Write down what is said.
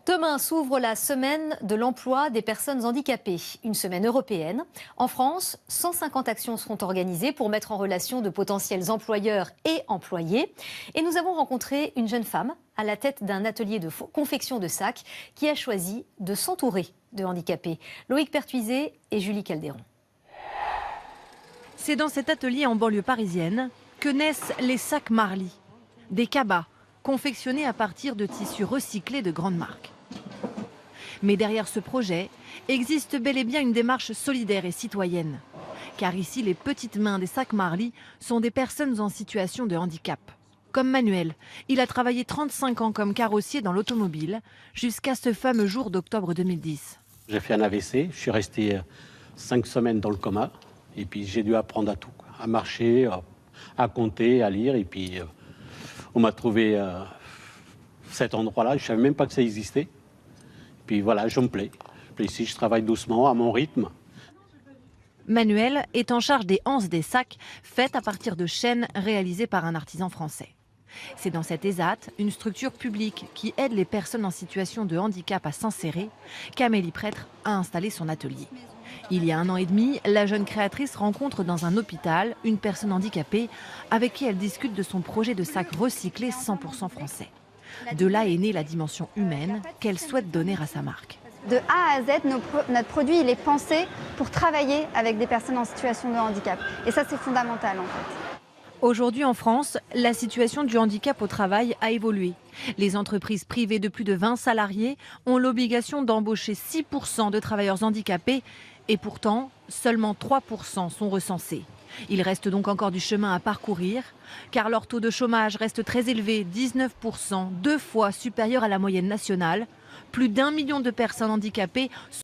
Demain s'ouvre la semaine de l'emploi des personnes handicapées, une semaine européenne. En France, 150 actions seront organisées pour mettre en relation de potentiels employeurs et employés. Et nous avons rencontré une jeune femme à la tête d'un atelier de confection de sacs qui a choisi de s'entourer de handicapés. Loïc Pertuiset et Julie Calderon. C'est dans cet atelier en banlieue parisienne que naissent les sacs Marly, des cabas confectionnés à partir de tissus recyclés de grandes marques. Mais derrière ce projet existe bel et bien une démarche solidaire et citoyenne. Car ici, les petites mains des sacs Marly sont des personnes en situation de handicap. Comme Manuel, il a travaillé 35 ans comme carrossier dans l'automobile jusqu'à ce fameux jour d'octobre 2010. J'ai fait un AVC, je suis resté 5 semaines dans le coma et puis j'ai dû apprendre à tout, à marcher, à compter, à lire et puis on m'a trouvé cet endroit-là, je ne savais même pas que ça existait. Et puis voilà, je me plais. Ici, je travaille doucement, à mon rythme. Manuel est en charge des anses des sacs faites à partir de chaînes réalisées par un artisan français. C'est dans cette ESAT, une structure publique qui aide les personnes en situation de handicap à s'insérer, qu'Amélie Prêtre a installé son atelier. Il y a 1 an et demi, la jeune créatrice rencontre dans un hôpital une personne handicapée avec qui elle discute de son projet de sac recyclé 100% français. De là est née la dimension humaine qu'elle souhaite donner à sa marque. De A à Z, notre produit il est pensé pour travailler avec des personnes en situation de handicap. Et ça, c'est fondamental en fait. Aujourd'hui en France, la situation du handicap au travail a évolué. Les entreprises privées de plus de 20 salariés ont l'obligation d'embaucher 6% de travailleurs handicapés et pourtant, seulement 3% sont recensés. Il reste donc encore du chemin à parcourir car leur taux de chômage reste très élevé, 19%, 2 fois supérieur à la moyenne nationale. Plus d'1 million de personnes handicapées